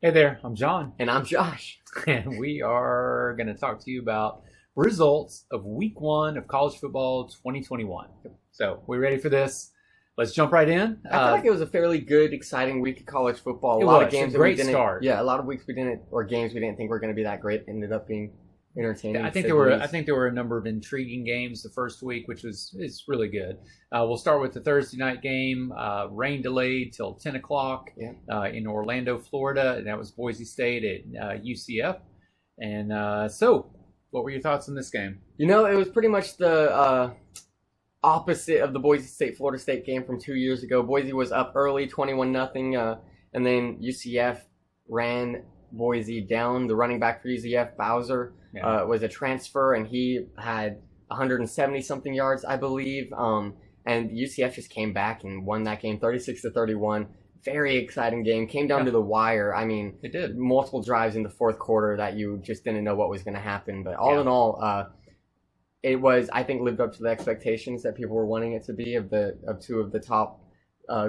Hey there, I'm John, And I'm Josh. and we are going to talk to you about results of week one of college football 2021. So, we ready for this? Let's jump right in. I feel like it was a fairly good, exciting week of college football. It A lot was of games a great that we didn't. start. Yeah, a lot of weeks we didn't, or games we didn't think were going to be that great, ended up being entertaining. I think there were a number of intriguing games the first week, which is really good. We'll start with the Thursday night game. Rain delayed till 10 o'clock in Orlando, Florida, and that was Boise State at UCF. And so, what were your thoughts on this game? You know, it was pretty much the opposite of the Boise State-Florida State game from 2 years ago. Boise was up early, 21-0, and then UCF ran Boise down. The running back for UCF, Bowser, was a transfer, and he had 170-something yards, I believe. And UCF just came back and won that game 36-31. Very exciting game. Came down to the wire. I mean, it did. Multiple drives in the fourth quarter that you just didn't know what was going to happen. But all in all, it was, I think, lived up to the expectations that people were wanting it to be of two of the top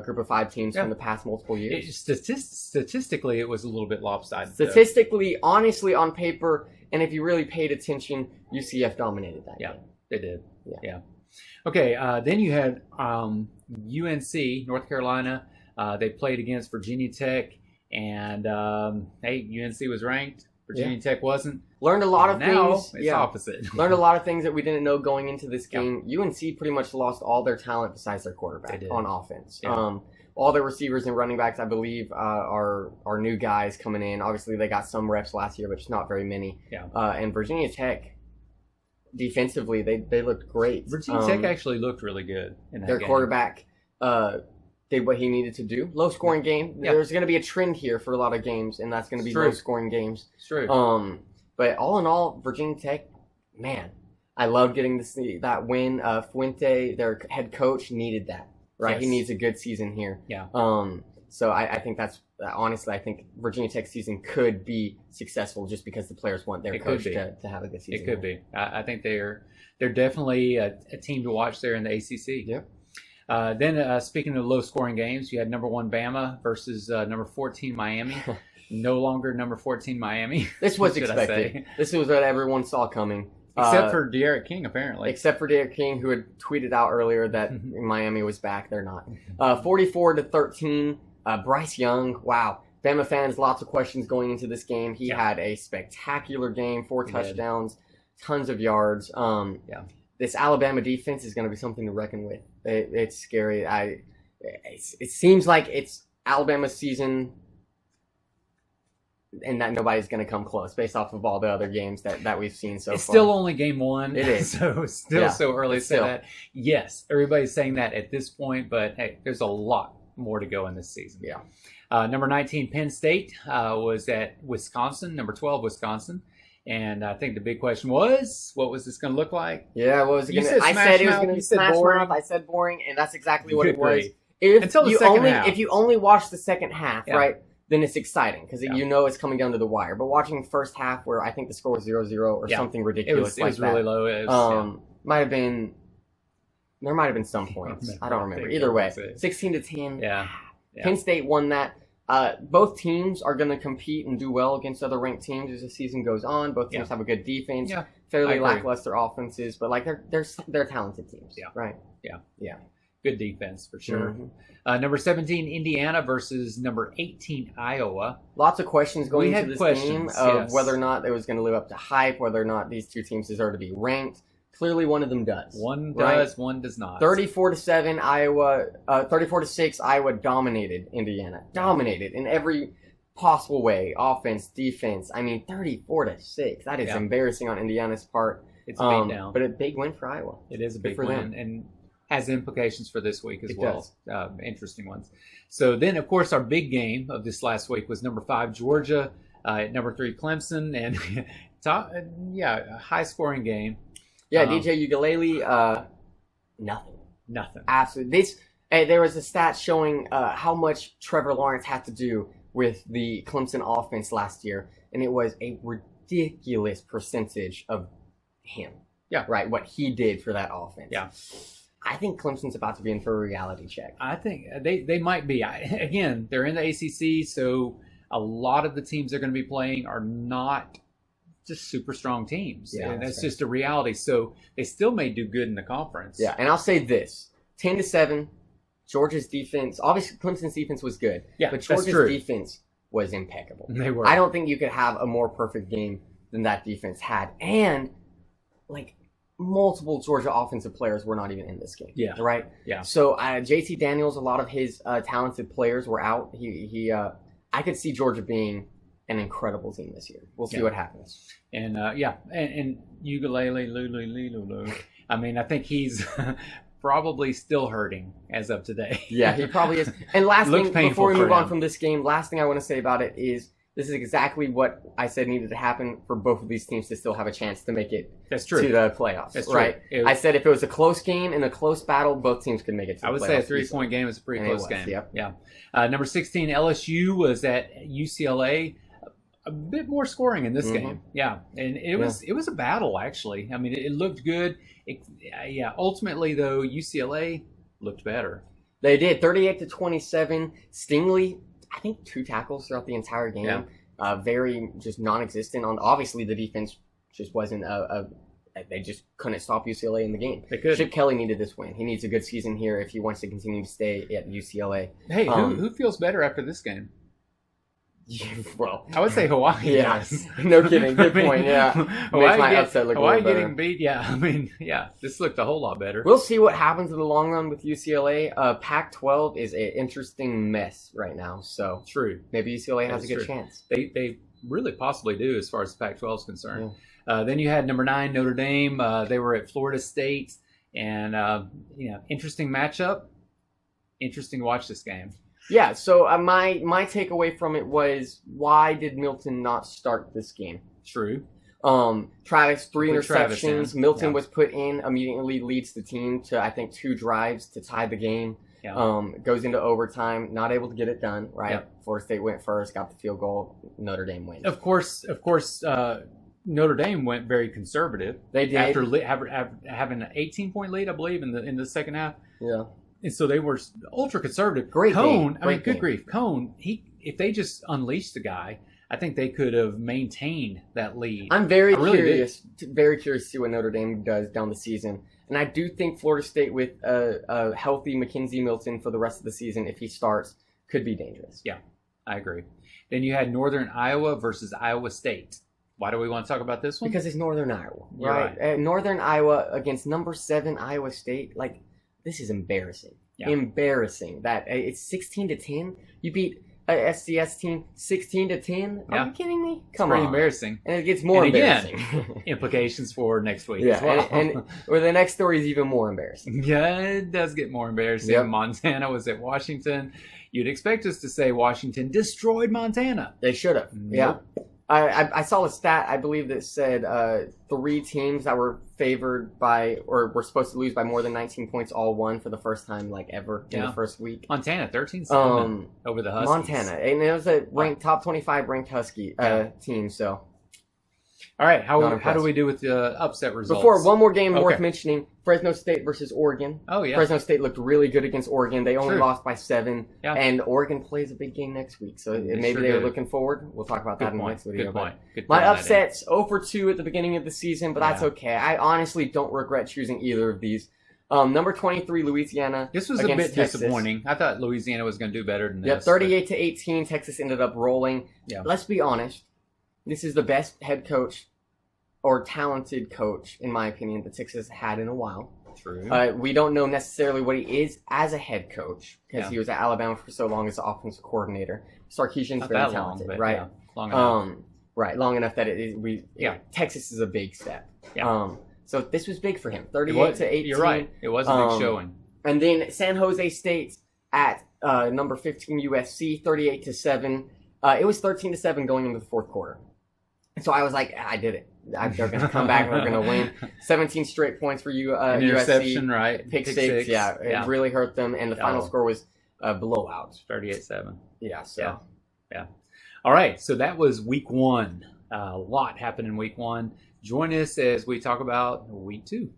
group of five teams from the past multiple years. Statistically, it was a little bit lopsided. Statistically, honestly, on paper, and if you really paid attention, UCF dominated that game. They did. Yeah. Okay, then you had UNC, North Carolina. They played against Virginia Tech, and UNC was ranked. Virginia Tech wasn't. Learned a lot of things. It's opposite. Learned a lot of things that we didn't know going into this game. UNC pretty much lost all their talent besides their quarterback on offense. All their receivers and running backs, I believe, are new guys coming in. Obviously, they got some reps last year, but just not very many. And Virginia Tech, defensively, they looked great. Virginia Tech actually looked really good in that game. Their quarterback did what he needed to do. Low-scoring game. There's going to be a trend here for a lot of games, and that's going to be low-scoring games. It's true. But all in all, Virginia Tech, man, I love getting to see that win. Fuente, their head coach, needed that, right? He needs a good season here. So I think that's, honestly, I think Virginia Tech's season could be successful just because the players want their coach to have a good season. It could be. I think they're definitely a team to watch there in the ACC. Then, speaking of low-scoring games, you had number 1 Bama versus number 14 Miami. No longer number 14 Miami. This was expected. This was what everyone saw coming. Except for De'Aaron King, apparently. Except for De'Aaron King, who had tweeted out earlier that Miami was back. They're not. 44-13. Bryce Young, wow. Bama fans, lots of questions going into this game. He had a spectacular game, 4 touchdowns, tons of yards. This Alabama defense is going to be something to reckon with. It's scary. It seems like it's Alabama's season, and that nobody's going to come close based off of all the other games that we've seen so far. It's still only game 1. It is. So still so early to say that. Yes, everybody's saying that at this point, but hey, there's a lot more to go in this season. Number 19, Penn State, was at Wisconsin. Number 12, Wisconsin. And I think the big question was, what was this going to look like? Yeah, what was it going to? I said it was going to be smash mouth. I said boring, and that's exactly what it was. Until the second half. If you only watch the second half, right, then it's exciting because you know it's coming down to the wire. But watching the first half, where I think the score was 0-0 or something ridiculous it was really low. It was, might have been. There might have been some points. I don't remember. Either way, 16-10. Penn State won that. Both teams are going to compete and do well against other ranked teams as the season goes on. Both teams have a good defense, fairly lackluster offenses, but like they're talented teams. Right. Good defense for sure. Number 17, Indiana versus number 18, Iowa. Lots of questions going into this game of whether or not it was going to live up to hype, whether or not these two teams deserve to be ranked. Clearly, one of them does. One does, one does not. 34-7, Iowa. 34-6, Iowa dominated Indiana. Dominated in every possible way. Offense, defense. I mean, 34-6. That is embarrassing on Indiana's part. It's a beat down, but a big win for Iowa. It is a big win, and has implications for this week as well. Interesting ones. So then, of course, our big game of this last week was number 5 Georgia at number 3 Clemson, and a high-scoring game. DJ Ugalele, nothing. Absolutely. There was a stat showing how much Trevor Lawrence had to do with the Clemson offense last year, and it was a ridiculous percentage of him. Right. What he did for that offense. I think Clemson's about to be in for a reality check. I think they might be. Again, they're in the ACC, so a lot of the teams they're going to be playing are not just super strong teams. Yeah, and that's just a reality. So they still may do good in the conference. Yeah, and I'll say this: 10-7. Georgia's defense, obviously Clemson's defense was good, Yeah, but that's Georgia's true. defense was impeccable. They were. I don't think you could have a more perfect game than that defense had. And, like, multiple Georgia offensive players were not even in this game. Yeah. Right? Yeah. So, JT Daniels, a lot of his talented players were out. I could see Georgia being an incredible team this year. We'll see what happens. And, and ukulele, Lulu. I mean, I think he's probably still hurting as of today. Yeah, he probably is. And last Looks thing, before we painful move for on him. from this game, last thing I want to say about it is this is exactly what I said needed to happen for both of these teams to still have a chance to make it That's true. to the playoffs. That's true. Right? It was- I said if it was a close game and a close battle, both teams could make it to the playoffs. I would say a 3-point game is a pretty And it close was, game. yep. Yeah. Number 16, LSU was at UCLA. A bit more scoring in this game. Yeah. And it was a battle, actually. I mean, it looked good. Ultimately, though, UCLA looked better. They did 38-27. Stingley, I think 2 tackles throughout the entire game. Yeah. Very just non-existent. Obviously, the defense just wasn't they just couldn't stop UCLA in the game. They could. Chip Kelly needed this win. He needs a good season here if he wants to continue to stay at UCLA. Hey, who feels better after this game? Well, I would say Hawaii. yeah, does. no kidding. Good point. Yeah, Hawaii, makes my upset look a Hawaii little better. getting beat. Yeah, I mean, this looked a whole lot better. We'll see what happens in the long run with UCLA. Pac-12 is an interesting mess right now, so True. maybe UCLA has That's a good true. chance. They really possibly do as far as the Pac-12 is concerned. Then you had number 9 Notre Dame. They were at Florida State, and interesting matchup. Interesting to watch this game. Yeah, so my takeaway from it was, why did Milton not start this game? True. Travis, 3 Put interceptions. Travis in. Milton was put in, immediately leads the team to, I think, 2 drives to tie the game. Yeah. Goes into overtime, not able to get it done, right? Yeah. Florida State went first, got the field goal, Notre Dame wins. Of course. Notre Dame went very conservative. They did. After having an 18-point lead, I believe, in the second half. Yeah. And so they were ultra conservative. Great Cone, game. I mean, Great good game. grief. Cone, if they just unleashed the guy, I think they could have maintained that lead. I'm very really curious to see what Notre Dame does down the season. And I do think Florida State with a healthy Mackenzie Milton for the rest of the season, if he starts, could be dangerous. Yeah, I agree. Then you had Northern Iowa versus Iowa State. Why do we want to talk about this one? Because it's Northern Iowa, You're right. Northern Iowa against number 7 Iowa State. Like, this is embarrassing. Yeah. Embarrassing that it's 16-10. You beat a SCS team 16-10. Are Yeah. you kidding me? It's Come pretty on. embarrassing. And it gets more And again, embarrassing. Implications for next week Yeah, as well. and or the next story is even more embarrassing. Yeah, it does get more embarrassing. Yep. Montana was at Washington. You'd expect us to say Washington destroyed Montana. They should have. Yeah. I saw a stat, I believe, that said 3 teams that were favored by, or were supposed to lose by more than 19 points all won for the first time, like, ever in the first week. Montana, 13-7 over the Huskies. Montana. And it was a top 25 ranked Husky team, so. All right, Not how do impressed. we do with the upset results? Before, one more game worth Okay. mentioning, Fresno State versus Oregon. Oh, yeah. Fresno State looked really good against Oregon. They only True. lost by 7. Yeah. And Oregon plays a big game next week, so maybe sure they were do. looking forward. We'll talk about that Good in the point. next video. Good but point. Good My point on that upsets, 0-2 at the beginning of the season, but that's Yeah. okay. I honestly don't regret choosing either of these. Number 23, Louisiana. This was a against bit Texas. disappointing. I thought Louisiana was going to do better than Yep, this. 38-18. Texas ended up rolling. Yeah. Let's be honest. This is the best head coach or talented coach, in my opinion, that Texas had in a while. but True. We don't know necessarily what he is as a head coach because Yeah. he was at Alabama for so long as the offensive coordinator. Sarkisian's Not very that talented, long, but right? yeah, long enough. Right, long enough that Yeah. Texas is a big step. Yeah. So this was big for him, It 38-18. You're right. It was a big showing. And then San Jose State at number 15 USC, 38-7. It was 13-7 going into the fourth quarter. So I was like, I did it. They're going to come back and they're going to win. 17 straight points for you, An USC. interception, right? Pick six, yeah, it really hurt them. And the final score was a blowout. 38-7. Yeah, so. Yeah. All right, so that was week 1. A lot happened in week 1. Join us as we talk about week 2.